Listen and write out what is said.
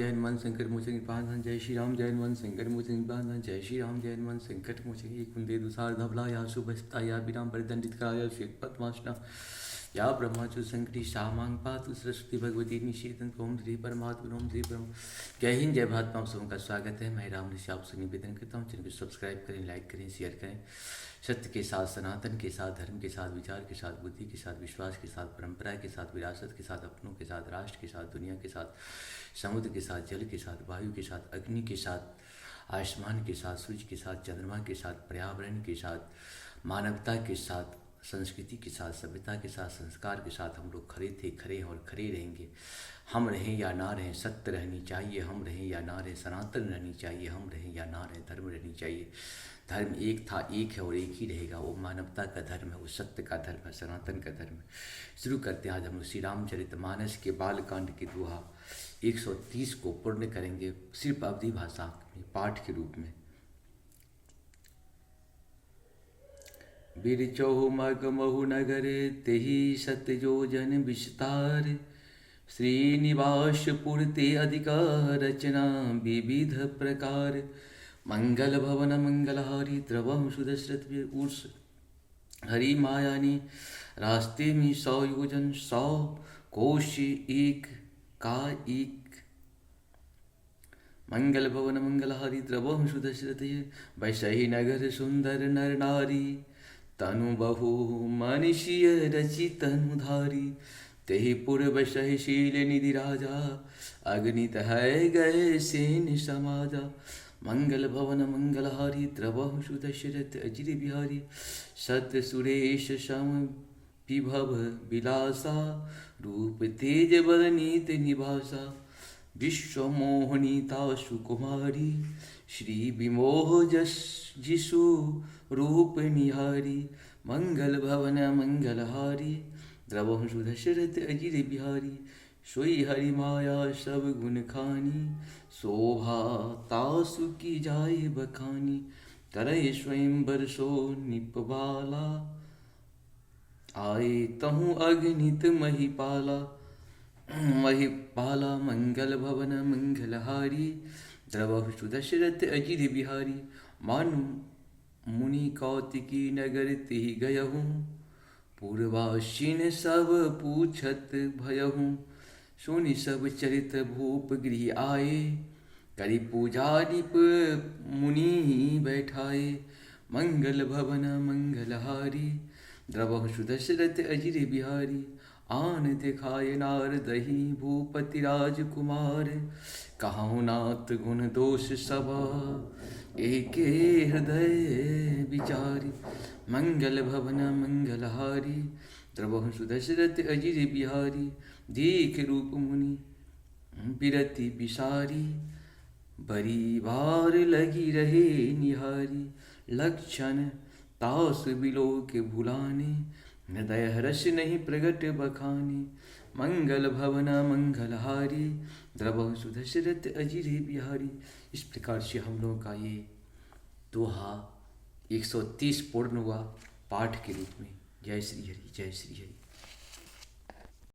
जय हनुमान संकट मोचन कृपानाथ जय श्री राम, जय हनुमान संकट मोचन कृपानाथ जय श्री राम, जय हनुमान संकट मोचन कुंदे दुसार धबला या शुभस्ता या विराम परिदंडित कराया श्वेत पद्मासना या ब्रह्माचु संकटी शामांग पातु सरस्वती भगवती निषेधन ओम श्री परमात्मा ओम श्री परम। जय हिंद, जय भारत, आप सबका स्वागत है। मैं राम ऋषि आप से निवेदन करता हूँ, चैनल को सब्सक्राइब करें, लाइक करें, शेयर करें। सत्य के साथ, सनातन के साथ, धर्म के साथ, विचार के साथ, बुद्धि के साथ, विश्वास के साथ, परंपरा के साथ, विरासत के साथ, अपनों के साथ, राष्ट्र के साथ, दुनिया के साथ, समुद्र के साथ, जल के साथ, वायु के साथ, अग्नि के साथ, आसमान के साथ, सूर्य के साथ, चंद्रमा के साथ, पर्यावरण के साथ, मानवता के साथ, संस्कृति के साथ, सभ्यता के साथ, संस्कार के साथ हम लोग खड़े थे, खड़े हैं और खड़े रहेंगे। हम रहें या ना रहें, सत्य रहनी चाहिए। हम रहें या ना रहें, सनातन रहनी चाहिए। हम रहें या ना रहें, धर्म रहनी चाहिए। धर्म एक था, एक है और एक ही रहेगा। वो मानवता का धर्म है, वो सत्य का धर्म है, सनातन का धर्म है। शुरू करते हैं। आज हम श्री रामचरितमानस के बालकांड की दोहा 130 को पूर्ण करेंगे, सिर्फ अवधी भाषा में पाठ के रूप में। बिरचौ मगमहु नगर तेहि सत जोजन विस्तार, श्रीनिवास पुरते अधिकार रचना विविध प्रकार। मंगल भवन मंगलहारी द्रवम सुदशरथ उर्स हरि मायानी, रास्ते में 100 योजन 100 कोश एक का एक। मंगल भवन मंगलहारी द्रवम सुदशरथ वैसही नगर सुंदर नर नारी, तनु बहु मनुष्य रचि तनुधारी। तेहि पुर बसहि शील निधि राजा, अग्नित है गए सेन समाजा। मंगल भवन मंगलहारी द्रवहु सुदशरथ अजिर बिहारी, सत्य सुरेश सम विभव विलासा, रूप तेज बलनीत निभासा। विश्व मोहनीता सुकुमारी, श्री विमोह जस जिसु रूप निहारी। मंगल भवन मंगलहारी द्रवहु सुदशरथ अजिर बिहारी, सोई हरि माया सब गुण खानी। शोभा तासु की जाय बखानी, तरय स्वयं बरसो निपबाला। आए तहु अगणित महिपाला, महिपाला। मंगल भवन मंगलहारी द्रवहु सुदशरथ अजिर बिहारी। मानु मुनि कौतिकी नगर तिहि गयहूँ, पूर्वासीन सब पूछत भयहूँ। सुनि सब चरित भूप गृह आए, करि पूजा निप मुनि बैठाए। मंगल भवन मंगलहारी द्रवहु सुदशरथ अजिर बिहारी। आन दिखाए नारदहि भूपति राजकुमार, कहाहु नाथ गुण दोष सभा एके हृदय विचारी। मंगल भवन मंगलहारी द्रवहु सुदशरथ अजिर बिहारी। देख रूप मुनि बिरति बिसारी, बरी बार लगी रहे निहारी। लक्षण तास बिलो के भुलाने, हृदय हर्ष नहीं प्रगट बखाने। मंगल भवन मंगलहारी द्रवहु सुदशरथ अजिर बिहारी। इस प्रकार से हम लोगों का ये दोहा 130 पूर्ण हुआ पाठ के रूप में। जय श्री हरि, जय श्री हरि।